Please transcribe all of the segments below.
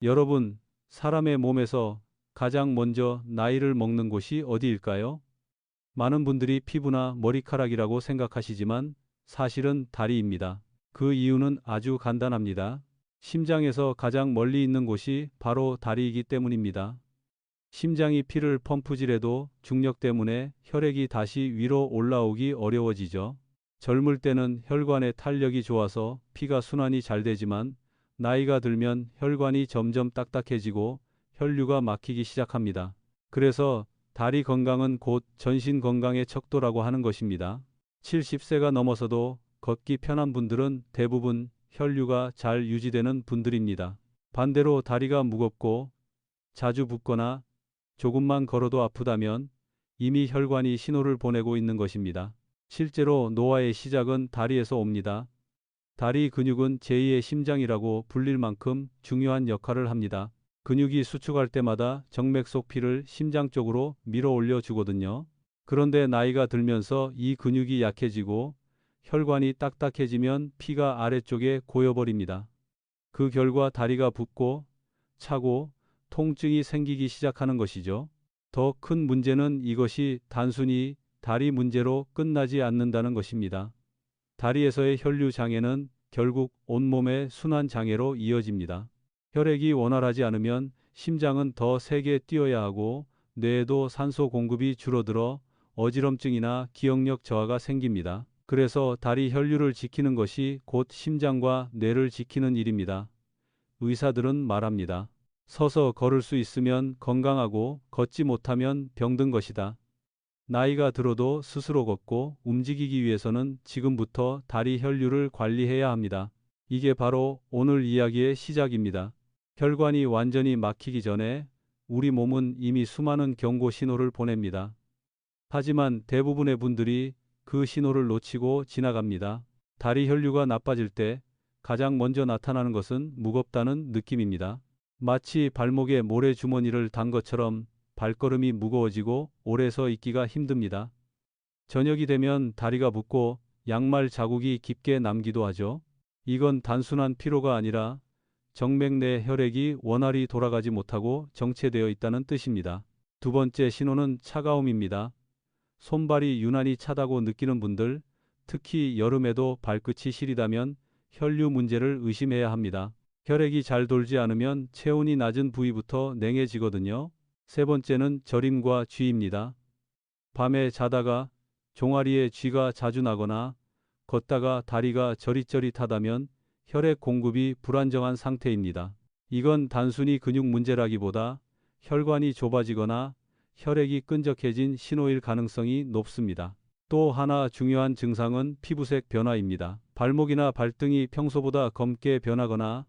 여러분, 사람의 몸에서 가장 먼저 나이를 먹는 곳이 어디일까요? 많은 분들이 피부나 머리카락이라고 생각하시지만 사실은 다리입니다. 그 이유는 아주 간단합니다. 심장에서 가장 멀리 있는 곳이 바로 다리이기 때문입니다. 심장이 피를 펌프질해도 중력 때문에 혈액이 다시 위로 올라오기 어려워지죠. 젊을 때는 혈관의 탄력이 좋아서 피가 순환이 잘 되지만 나이가 들면 혈관이 점점 딱딱해지고 혈류가 막히기 시작합니다. 그래서 다리 건강은 곧 전신 건강의 척도라고 하는 것입니다. 70세가 넘어서도 걷기 편한 분들은 대부분 혈류가 잘 유지되는 분들입니다. 반대로 다리가 무겁고 자주 붓거나 조금만 걸어도 아프다면 이미 혈관이 신호를 보내고 있는 것입니다. 실제로 노화의 시작은 다리에서 옵니다. 다리 근육은 제2의 심장이라고 불릴 만큼 중요한 역할을 합니다. 근육이 수축할 때마다 정맥 속 피를 심장 쪽으로 밀어 올려 주거든요. 그런데 나이가 들면서 이 근육이 약해지고 혈관이 딱딱해지면 피가 아래쪽에 고여버립니다. 그 결과 다리가 붓고 차고 통증이 생기기 시작하는 것이죠. 더 큰 문제는 이것이 단순히 다리 문제로 끝나지 않는다는 것입니다. 다리에서의 혈류 장애는 결국 온몸의 순환 장애로 이어집니다. 혈액이 원활하지 않으면 심장은 더 세게 뛰어야 하고 뇌에도 산소 공급이 줄어들어 어지럼증이나 기억력 저하가 생깁니다. 그래서 다리 혈류를 지키는 것이 곧 심장과 뇌를 지키는 일입니다. 의사들은 말합니다. 서서 걸을 수 있으면 건강하고 걷지 못하면 병든 것이다. 나이가 들어도 스스로 걷고 움직이기 위해서는 지금부터 다리 혈류를 관리해야 합니다. 이게 바로 오늘 이야기의 시작입니다. 혈관이 완전히 막히기 전에 우리 몸은 이미 수많은 경고 신호를 보냅니다. 하지만 대부분의 분들이 그 신호를 놓치고 지나갑니다. 다리 혈류가 나빠질 때 가장 먼저 나타나는 것은 무겁다는 느낌입니다. 마치 발목에 모래주머니를 단 것처럼 발걸음이 무거워지고 오래 서 있기가 힘듭니다. 저녁이 되면 다리가 붓고 양말 자국이 깊게 남기도 하죠. 이건 단순한 피로가 아니라 정맥 내 혈액이 원활히 돌아가지 못하고 정체되어 있다는 뜻입니다. 두 번째 신호는 차가움입니다. 손발이 유난히 차다고 느끼는 분들, 특히 여름에도 발끝이 시리다면 혈류 문제를 의심해야 합니다. 혈액이 잘 돌지 않으면 체온이 낮은 부위부터 냉해지거든요. 세 번째는 저림과 쥐입니다. 밤에 자다가 종아리에 쥐가 자주 나거나 걷다가 다리가 저릿저릿하다면 혈액 공급이 불안정한 상태입니다. 이건 단순히 근육 문제라기보다 혈관이 좁아지거나 혈액이 끈적해진 신호일 가능성이 높습니다. 또 하나 중요한 증상은 피부색 변화입니다. 발목이나 발등이 평소보다 검게 변하거나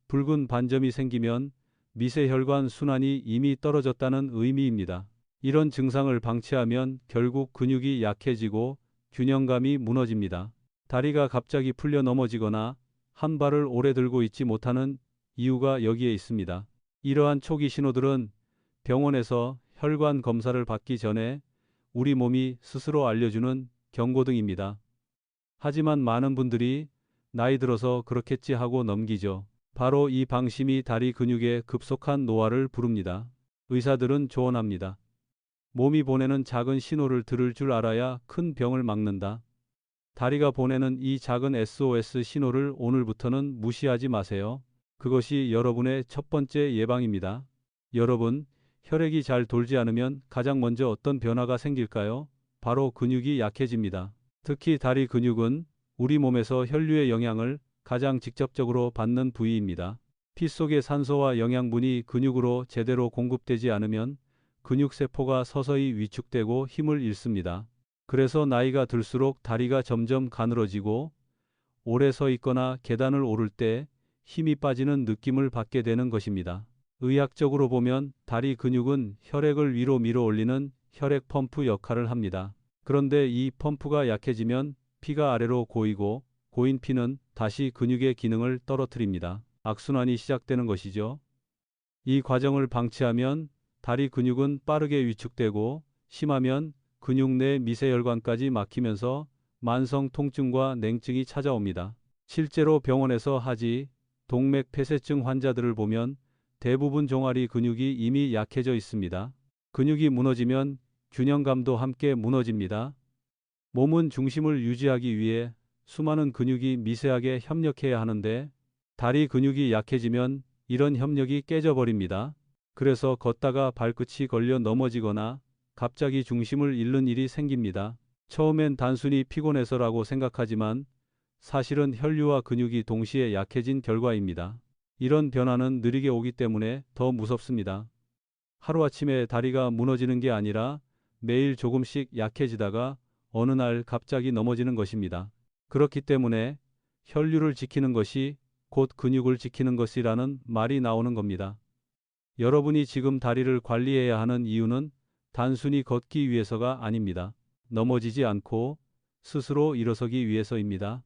붉은 반점이 생기면 미세혈관 순환이 이미 떨어졌다는 의미입니다. 이런 증상을 방치하면 결국 근육이 약해지고 균형감이 무너집니다. 다리가 갑자기 풀려 넘어지거나 한 발을 오래 들고 있지 못하는 이유가 여기에 있습니다. 이러한 초기 신호들은 병원에서 혈관 검사를 받기 전에 우리 몸이 스스로 알려주는 경고등입니다. 하지만 많은 분들이 나이 들어서 그렇겠지 하고 넘기죠. 바로 이 방심이 다리 근육의 급속한 노화를 부릅니다. 의사들은 조언합니다. 몸이 보내는 작은 신호를 들을 줄 알아야 큰 병을 막는다. 다리가 보내는 이 작은 SOS 신호를 오늘부터는 무시하지 마세요. 그것이 여러분의 첫 번째 예방입니다. 여러분, 혈액이 잘 돌지 않으면 가장 먼저 어떤 변화가 생길까요? 바로 근육이 약해집니다. 특히 다리 근육은 우리 몸에서 혈류의 영향을 가장 직접적으로 받는 부위입니다. 피 속의 산소와 영양분이 근육으로 제대로 공급되지 않으면 근육세포가 서서히 위축되고 힘을 잃습니다. 그래서 나이가 들수록 다리가 점점 가늘어지고 오래 서 있거나 계단을 오를 때 힘이 빠지는 느낌을 받게 되는 것입니다. 의학적으로 보면 다리 근육은 혈액을 위로 밀어 올리는 혈액 펌프 역할을 합니다. 그런데 이 펌프가 약해지면 피가 아래로 고이고 고인 피는 다시 근육의 기능을 떨어뜨립니다. 악순환이 시작되는 것이죠. 이 과정을 방치하면 다리 근육은 빠르게 위축되고 심하면 근육 내 미세혈관까지 막히면서 만성 통증과 냉증이 찾아옵니다. 실제로 병원에서 하지 동맥 폐쇄증 환자들을 보면 대부분 종아리 근육이 이미 약해져 있습니다. 근육이 무너지면 균형감도 함께 무너집니다. 몸은 중심을 유지하기 위해 수많은 근육이 미세하게 협력해야 하는데 다리 근육이 약해지면 이런 협력이 깨져버립니다. 그래서 걷다가 발끝이 걸려 넘어지거나 갑자기 중심을 잃는 일이 생깁니다. 처음엔 단순히 피곤해서라고 생각하지만 사실은 혈류와 근육이 동시에 약해진 결과입니다. 이런 변화는 느리게 오기 때문에 더 무섭습니다. 하루아침에 다리가 무너지는 게 아니라 매일 조금씩 약해지다가 어느 날 갑자기 넘어지는 것입니다. 그렇기 때문에 혈류를 지키는 것이 곧 근육을 지키는 것이라는 말이 나오는 겁니다. 여러분이 지금 다리를 관리해야 하는 이유는 단순히 걷기 위해서가 아닙니다. 넘어지지 않고 스스로 일어서기 위해서입니다.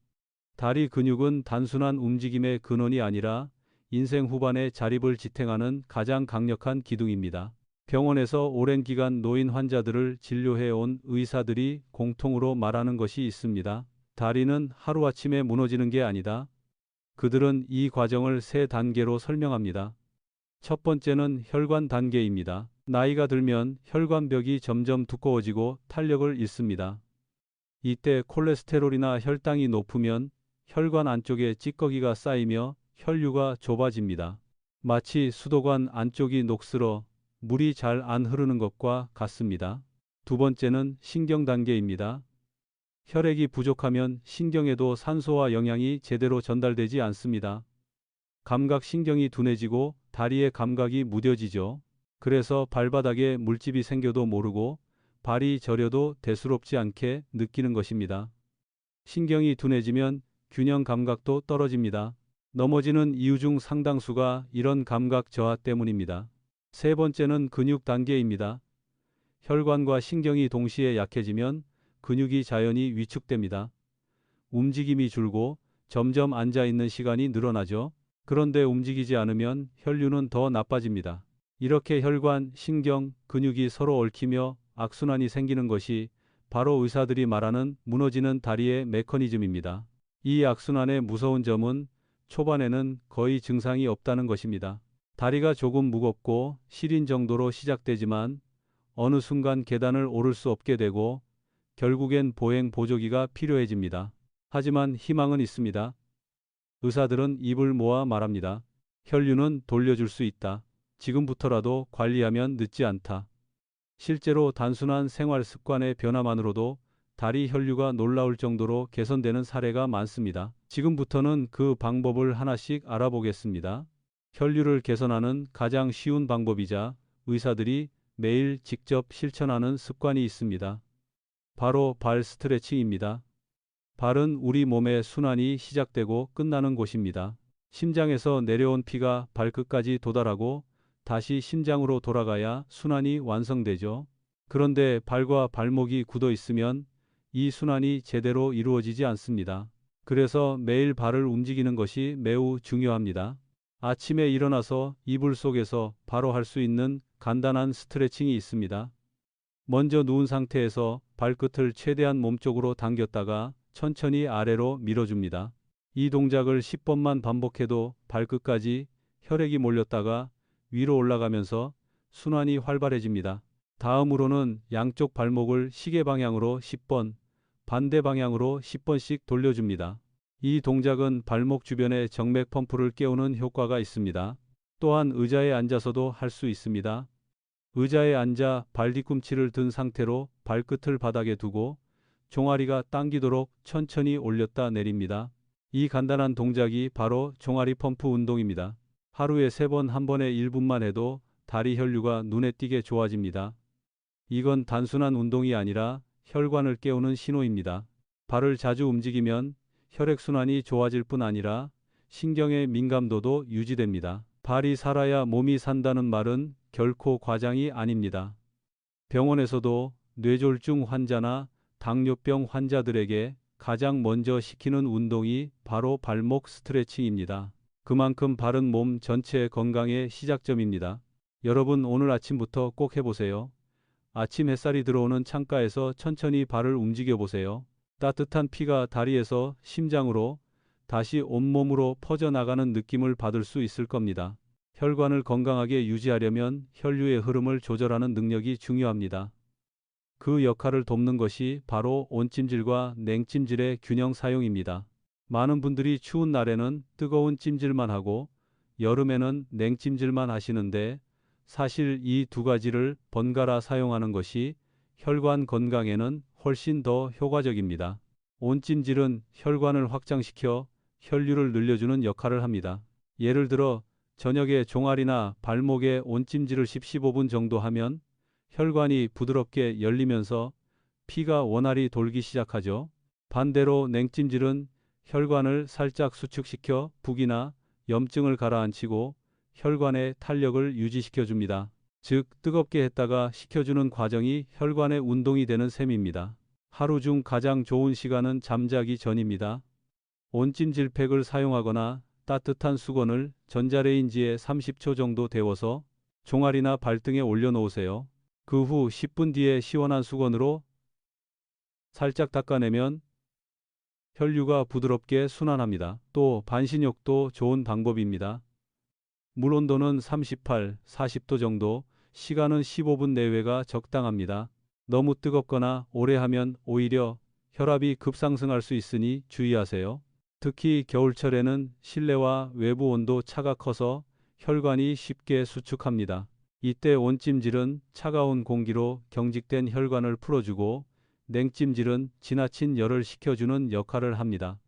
다리 근육은 단순한 움직임의 근원이 아니라 인생 후반에 자립을 지탱하는 가장 강력한 기둥입니다. 병원에서 오랜 기간 노인 환자들을 진료해온 의사들이 공통으로 말하는 것이 있습니다. 다리는 하루아침에 무너지는 게 아니다. 그들은 이 과정을 세 단계로 설명합니다. 첫 번째는 혈관 단계입니다. 나이가 들면 혈관벽이 점점 두꺼워지고 탄력을 잃습니다. 이때 콜레스테롤이나 혈당이 높으면 혈관 안쪽에 찌꺼기가 쌓이며 혈류가 좁아집니다. 마치 수도관 안쪽이 녹슬어 물이 잘 안 흐르는 것과 같습니다. 두 번째는 신경 단계입니다. 혈액이 부족하면 신경에도 산소와 영양이 제대로 전달되지 않습니다. 감각신경이 둔해지고 다리의 감각이 무뎌지죠. 그래서 발바닥에 물집이 생겨도 모르고 발이 저려도 대수롭지 않게 느끼는 것입니다. 신경이 둔해지면 균형 감각도 떨어집니다. 넘어지는 이유 중 상당수가 이런 감각 저하 때문입니다. 세 번째는 근육 단계입니다. 혈관과 신경이 동시에 약해지면 근육이 자연히 위축됩니다. 움직임이 줄고 점점 앉아 있는 시간이 늘어나죠. 그런데 움직이지 않으면 혈류는 더 나빠집니다. 이렇게 혈관, 신경, 근육이 서로 얽히며 악순환이 생기는 것이 바로 의사들이 말하는 무너지는 다리의 메커니즘입니다. 이 악순환의 무서운 점은 초반에는 거의 증상이 없다는 것입니다. 다리가 조금 무겁고 시린 정도로 시작되지만 어느 순간 계단을 오를 수 없게 되고 결국엔 보행 보조기가 필요해집니다. 하지만 희망은 있습니다. 의사들은 입을 모아 말합니다. 혈류는 돌려줄 수 있다. 지금부터라도 관리하면 늦지 않다. 실제로 단순한 생활 습관의 변화만으로도 다리 혈류가 놀라울 정도로 개선되는 사례가 많습니다. 지금부터는 그 방법을 하나씩 알아보겠습니다. 혈류를 개선하는 가장 쉬운 방법이자 의사들이 매일 직접 실천하는 습관이 있습니다. 바로 발 스트레칭입니다. 발은 우리 몸의 순환이 시작되고 끝나는 곳입니다. 심장에서 내려온 피가 발끝까지 도달하고 다시 심장으로 돌아가야 순환이 완성되죠. 그런데 발과 발목이 굳어 있으면 이 순환이 제대로 이루어지지 않습니다. 그래서 매일 발을 움직이는 것이 매우 중요합니다. 아침에 일어나서 이불 속에서 바로 할 수 있는 간단한 스트레칭이 있습니다. 먼저 누운 상태에서 발끝을 최대한 몸쪽으로 당겼다가 천천히 아래로 밀어줍니다. 이 동작을 10번만 반복해도 발끝까지 혈액이 몰렸다가 위로 올라가면서 순환이 활발해집니다. 다음으로는 양쪽 발목을 시계 방향으로 10번, 반대 방향으로 10번씩 돌려줍니다. 이 동작은 발목 주변의 정맥 펌프를 깨우는 효과가 있습니다. 또한 의자에 앉아서도 할 수 있습니다. 의자에 앉아 발 뒤꿈치를 든 상태로 발끝을 바닥에 두고 종아리가 당기도록 천천히 올렸다 내립니다. 이 간단한 동작이 바로 종아리 펌프 운동입니다. 하루에 3번 한 번에 1분만 해도 다리 혈류가 눈에 띄게 좋아집니다. 이건 단순한 운동이 아니라 혈관을 깨우는 신호입니다. 발을 자주 움직이면 혈액순환이 좋아질 뿐 아니라 신경의 민감도도 유지됩니다. 발이 살아야 몸이 산다는 말은 결코 과장이 아닙니다. 병원에서도 뇌졸중 환자나 당뇨병 환자들에게 가장 먼저 시키는 운동이 바로 발목 스트레칭입니다. 그만큼 발은 몸 전체의 건강의 시작점입니다. 여러분 오늘 아침부터 꼭 해보세요. 아침 햇살이 들어오는 창가에서 천천히 발을 움직여 보세요. 따뜻한 피가 다리에서 심장으로 다시 온몸으로 퍼져나가는 느낌을 받을 수 있을 겁니다. 혈관을 건강하게 유지하려면 혈류의 흐름을 조절하는 능력이 중요합니다. 그 역할을 돕는 것이 바로 온찜질과 냉찜질의 균형 사용입니다. 많은 분들이 추운 날에는 뜨거운 찜질만 하고 여름에는 냉찜질만 하시는데 사실 이 두 가지를 번갈아 사용하는 것이 혈관 건강에는 훨씬 더 효과적입니다. 온찜질은 혈관을 확장시켜 혈류를 늘려주는 역할을 합니다. 예를 들어 저녁에 종아리나 발목에 온찜질을 10-15분 정도 하면 혈관이 부드럽게 열리면서 피가 원활히 돌기 시작하죠. 반대로 냉찜질은 혈관을 살짝 수축시켜 부기나 염증을 가라앉히고 혈관의 탄력을 유지시켜 줍니다. 즉, 뜨겁게 했다가 식혀주는 과정이 혈관의 운동이 되는 셈입니다. 하루 중 가장 좋은 시간은 잠자기 전입니다. 온찜질팩을 사용하거나 따뜻한 수건을 전자레인지에 30초 정도 데워서 종아리나 발등에 올려놓으세요. 그 후 10분 뒤에 시원한 수건으로 살짝 닦아내면 혈류가 부드럽게 순환합니다. 또 반신욕도 좋은 방법입니다. 물 온도는 38, 40도 정도, 시간은 15분 내외가 적당합니다. 너무 뜨겁거나 오래 하면 오히려 혈압이 급상승할 수 있으니 주의하세요. 특히 겨울철에는 실내와 외부 온도 차가 커서 혈관이 쉽게 수축합니다. 이때 온찜질은 차가운 공기로 경직된 혈관을 풀어주고 냉찜질은 지나친 열을 식혀주는 역할을 합니다.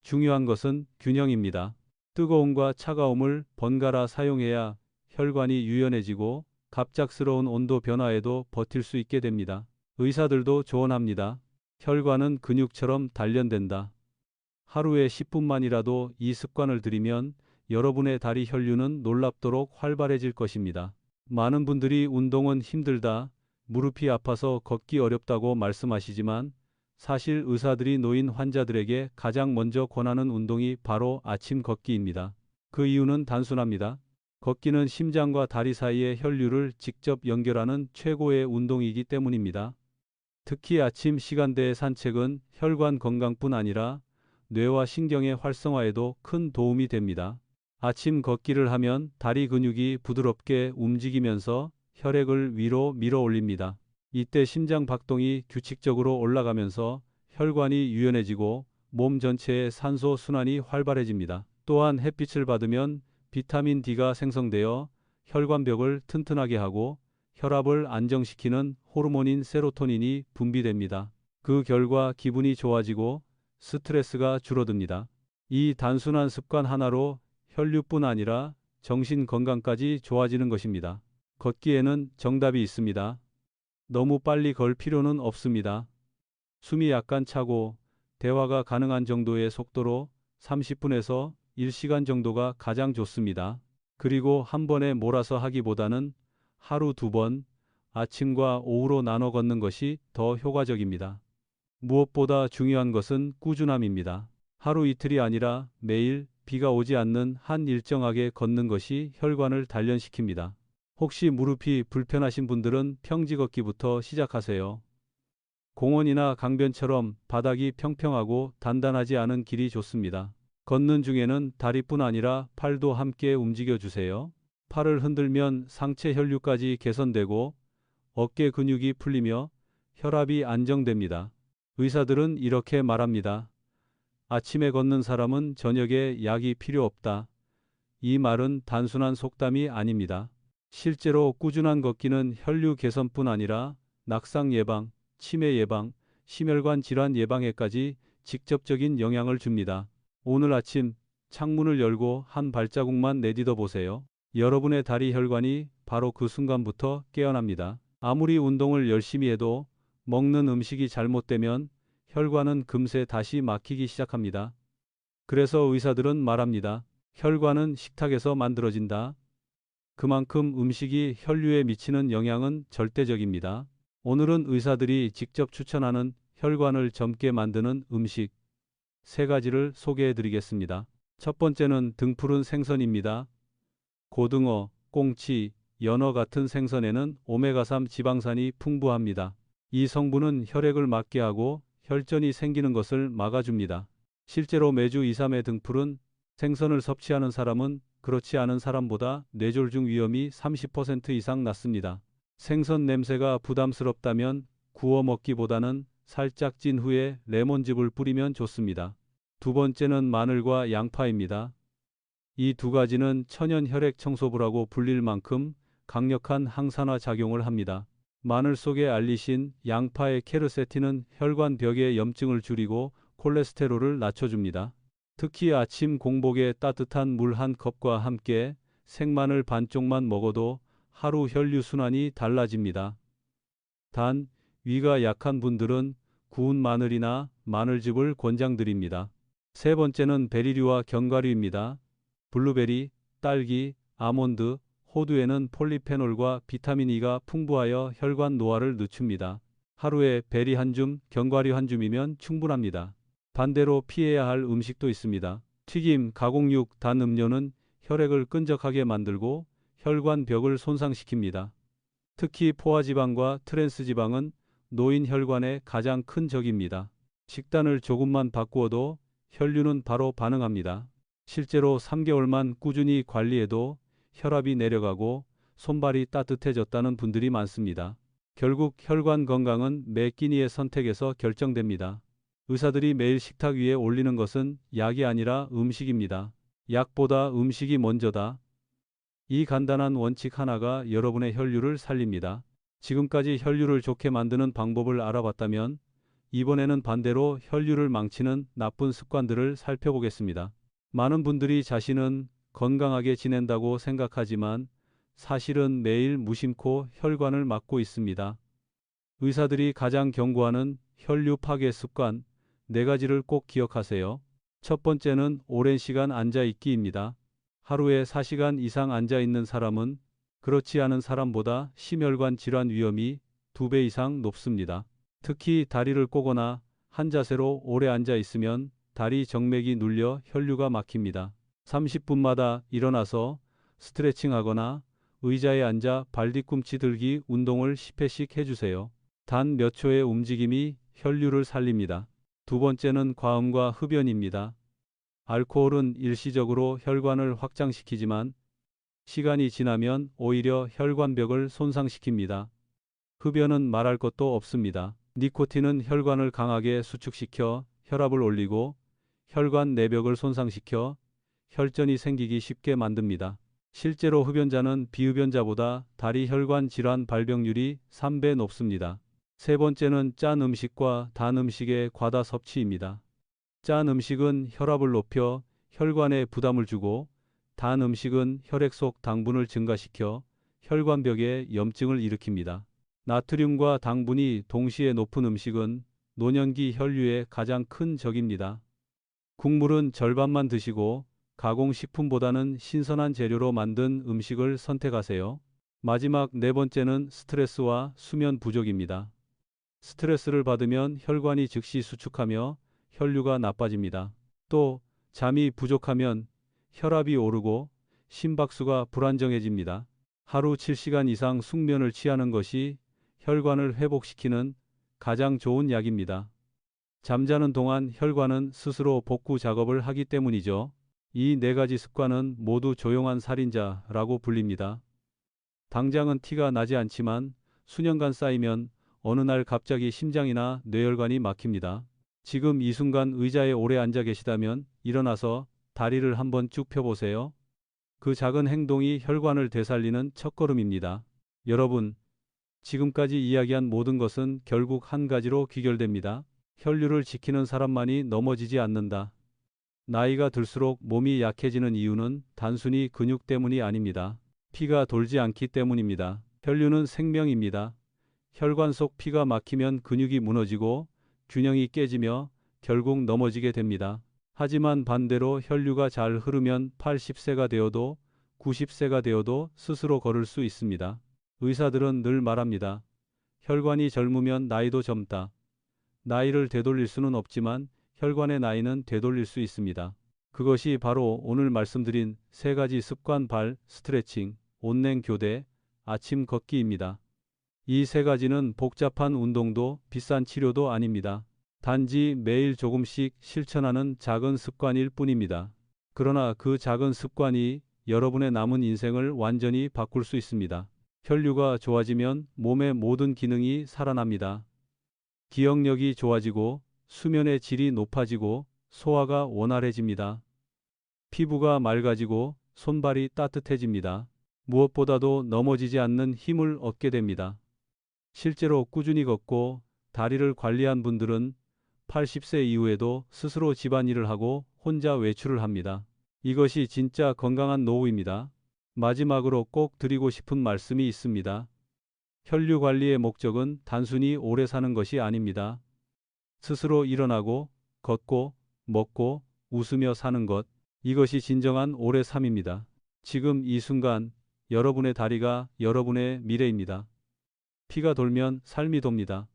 중요한 것은 균형입니다. 뜨거움과 차가움을 번갈아 사용해야 혈관이 유연해지고 갑작스러운 온도 변화에도 버틸 수 있게 됩니다. 의사들도 조언합니다. 혈관은 근육처럼 단련된다. 하루에 10분만이라도 이 습관을 들이면 여러분의 다리 혈류는 놀랍도록 활발해질 것입니다. 많은 분들이 운동은 힘들다, 무릎이 아파서 걷기 어렵다고 말씀하시지만 사실 의사들이 노인 환자들에게 가장 먼저 권하는 운동이 바로 아침 걷기입니다. 그 이유는 단순합니다. 걷기는 심장과 다리 사이의 혈류를 직접 연결하는 최고의 운동이기 때문입니다. 특히 아침 시간대의 산책은 혈관 건강뿐 아니라 뇌와 신경의 활성화에도 큰 도움이 됩니다. 아침 걷기를 하면 다리 근육이 부드럽게 움직이면서 혈액을 위로 밀어 올립니다. 이때 심장 박동이 규칙적으로 올라가면서 혈관이 유연해지고 몸 전체의 산소 순환이 활발해집니다. 또한 햇빛을 받으면 비타민 D가 생성되어 혈관벽을 튼튼하게 하고 혈압을 안정시키는 호르몬인 세로토닌이 분비됩니다. 그 결과 기분이 좋아지고 스트레스가 줄어듭니다. 이 단순한 습관 하나로 혈류뿐 아니라 정신 건강까지 좋아지는 것입니다. 걷기에는 정답이 있습니다. 너무 빨리 걸 필요는 없습니다. 숨이 약간 차고 대화가 가능한 정도의 속도로 30분에서 1시간 정도가 가장 좋습니다. 그리고 한 번에 몰아서 하기보다는 하루 2번, 아침과 오후로 나눠 걷는 것이 더 효과적입니다. 무엇보다 중요한 것은 꾸준함입니다. 하루 이틀이 아니라 매일 비가 오지 않는 한 일정하게 걷는 것이 혈관을 단련시킵니다. 혹시 무릎이 불편하신 분들은 평지 걷기부터 시작하세요. 공원이나 강변처럼 바닥이 평평하고 단단하지 않은 길이 좋습니다. 걷는 중에는 다리뿐 아니라 팔도 함께 움직여주세요. 팔을 흔들면 상체 혈류까지 개선되고 어깨 근육이 풀리며 혈압이 안정됩니다. 의사들은 이렇게 말합니다. 아침에 걷는 사람은 저녁에 약이 필요 없다. 이 말은 단순한 속담이 아닙니다. 실제로 꾸준한 걷기는 혈류 개선뿐 아니라 낙상 예방, 치매 예방, 심혈관 질환 예방에까지 직접적인 영향을 줍니다. 오늘 아침 창문을 열고 한 발자국만 내딛어 보세요. 여러분의 다리 혈관이 바로 그 순간부터 깨어납니다. 아무리 운동을 열심히 해도 먹는 음식이 잘못되면 혈관은 금세 다시 막히기 시작합니다. 그래서 의사들은 말합니다. 혈관은 식탁에서 만들어진다. 그만큼 음식이 혈류에 미치는 영향은 절대적입니다. 오늘은 의사들이 직접 추천하는 혈관을 젊게 만드는 음식 3가지를 소개해 드리겠습니다. 첫 번째는 등푸른 생선입니다. 고등어, 꽁치, 연어 같은 생선에는 오메가3 지방산이 풍부합니다. 이 성분은 혈액을 맑게 하고 혈전이 생기는 것을 막아줍니다. 실제로 매주 2-3회 등푸른 생선을 섭취하는 사람은 그렇지 않은 사람보다 뇌졸중 위험이 30% 이상 낮습니다. 생선 냄새가 부담스럽다면 구워 먹기보다는 살짝 찐 후에 레몬즙을 뿌리면 좋습니다. 두 번째는 마늘과 양파입니다. 이 두 가지는 천연 혈액 청소부라고 불릴 만큼 강력한 항산화 작용을 합니다. 마늘 속에 알리신, 양파의 케르세틴은 혈관벽의 염증을 줄이고 콜레스테롤을 낮춰줍니다. 특히 아침 공복에 따뜻한 물 한 컵과 함께 생마늘 반쪽만 먹어도 하루 혈류순환이 달라집니다. 단, 위가 약한 분들은 구운 마늘이나 마늘즙을 권장드립니다. 세 번째는 베리류와 견과류입니다. 블루베리, 딸기, 아몬드, 호두에는 폴리페놀과 비타민 E가 풍부하여 혈관 노화를 늦춥니다. 하루에 베리 한 줌, 견과류 한 줌이면 충분합니다. 반대로 피해야 할 음식도 있습니다. 튀김, 가공육, 단 음료는 혈액을 끈적하게 만들고 혈관벽을 손상시킵니다. 특히 포화지방과 트랜스지방은 노인 혈관의 가장 큰 적입니다. 식단을 조금만 바꾸어도 혈류는 바로 반응합니다. 실제로 3개월만 꾸준히 관리해도 혈압이 내려가고 손발이 따뜻해졌다는 분들이 많습니다. 결국 혈관 건강은 매 끼니의 선택에서 결정됩니다. 의사들이 매일 식탁 위에 올리는 것은 약이 아니라 음식입니다. 약보다 음식이 먼저다. 이 간단한 원칙 하나가 여러분의 혈류를 살립니다. 지금까지 혈류를 좋게 만드는 방법을 알아봤다면 이번에는 반대로 혈류를 망치는 나쁜 습관들을 살펴보겠습니다. 많은 분들이 자신은 건강하게 지낸다고 생각하지만 사실은 매일 무심코 혈관을 막고 있습니다. 의사들이 가장 경고하는 혈류 파괴 습관 4가지를 꼭 기억하세요. 첫 번째는 오랜 시간 앉아있기입니다. 하루에 4시간 이상 앉아있는 사람은 그렇지 않은 사람보다 심혈관 질환 위험이 2배 이상 높습니다. 특히 다리를 꼬거나 한 자세로 오래 앉아있으면 다리 정맥이 눌려 혈류가 막힙니다. 30분마다 일어나서 스트레칭하거나 의자에 앉아 발뒤꿈치 들기 운동을 10회씩 해주세요. 단 몇 초의 움직임이 혈류를 살립니다. 두 번째는 과음과 흡연입니다. 알코올은 일시적으로 혈관을 확장시키지만 시간이 지나면 오히려 혈관벽을 손상시킵니다. 흡연은 말할 것도 없습니다. 니코틴은 혈관을 강하게 수축시켜 혈압을 올리고 혈관 내벽을 손상시켜 혈전이 생기기 쉽게 만듭니다. 실제로 흡연자는 비흡연자보다 다리 혈관 질환 발병률이 3배 높습니다. 세 번째는 짠 음식과 단 음식의 과다 섭취입니다. 짠 음식은 혈압을 높여 혈관에 부담을 주고 단 음식은 혈액 속 당분을 증가시켜 혈관벽에 염증을 일으킵니다. 나트륨과 당분이 동시에 높은 음식은 노년기 혈류의 가장 큰 적입니다. 국물은 절반만 드시고 가공식품보다는 신선한 재료로 만든 음식을 선택하세요. 마지막 4번째는 스트레스와 수면 부족입니다. 스트레스를 받으면 혈관이 즉시 수축하며 혈류가 나빠집니다. 또 잠이 부족하면 혈압이 오르고 심박수가 불안정해집니다. 하루 7시간 이상 숙면을 취하는 것이 혈관을 회복시키는 가장 좋은 약입니다. 잠자는 동안 혈관은 스스로 복구 작업을 하기 때문이죠. 이 4가지 습관은 모두 조용한 살인자라고 불립니다. 당장은 티가 나지 않지만 수년간 쌓이면 어느 날 갑자기 심장이나 뇌혈관이 막힙니다. 지금 이 순간 의자에 오래 앉아 계시다면 일어나서 다리를 한번 쭉 펴보세요. 그 작은 행동이 혈관을 되살리는 첫걸음입니다. 여러분, 지금까지 이야기한 모든 것은 결국 한 가지로 귀결됩니다. 혈류를 지키는 사람만이 넘어지지 않는다. 나이가 들수록 몸이 약해지는 이유는 단순히 근육 때문이 아닙니다. 피가 돌지 않기 때문입니다. 혈류는 생명입니다. 혈관 속 피가 막히면 근육이 무너지고 균형이 깨지며 결국 넘어지게 됩니다. 하지만 반대로 혈류가 잘 흐르면 80세가 되어도 90세가 되어도 스스로 걸을 수 있습니다. 의사들은 늘 말합니다. 혈관이 젊으면 나이도 젊다. 나이를 되돌릴 수는 없지만 혈관의 나이는 되돌릴 수 있습니다. 그것이 바로 오늘 말씀드린 3가지 습관 스트레칭, 온냉 교대, 아침 걷기입니다. 이 3가지는 복잡한 운동도 비싼 치료도 아닙니다. 단지 매일 조금씩 실천하는 작은 습관일 뿐입니다. 그러나 그 작은 습관이 여러분의 남은 인생을 완전히 바꿀 수 있습니다. 혈류가 좋아지면 몸의 모든 기능이 살아납니다. 기억력이 좋아지고 수면의 질이 높아지고 소화가 원활해집니다. 피부가 맑아지고 손발이 따뜻해집니다. 무엇보다도 넘어지지 않는 힘을 얻게 됩니다. 실제로 꾸준히 걷고 다리를 관리한 분들은 80세 이후에도 스스로 집안일을 하고 혼자 외출을 합니다. 이것이 진짜 건강한 노후입니다. 마지막으로 꼭 드리고 싶은 말씀이 있습니다. 혈류 관리의 목적은 단순히 오래 사는 것이 아닙니다. 스스로 일어나고 걷고 먹고 웃으며 사는 것, 이것이 진정한 오래 삶입니다. 지금 이 순간 여러분의 다리가 여러분의 미래입니다. 피가 돌면 삶이 돕니다.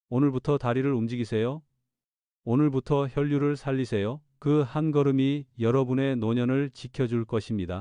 오늘부터 다리를 움직이세요. 오늘부터 혈류를 살리세요. 그 한 걸음이 여러분의 노년을 지켜줄 것입니다.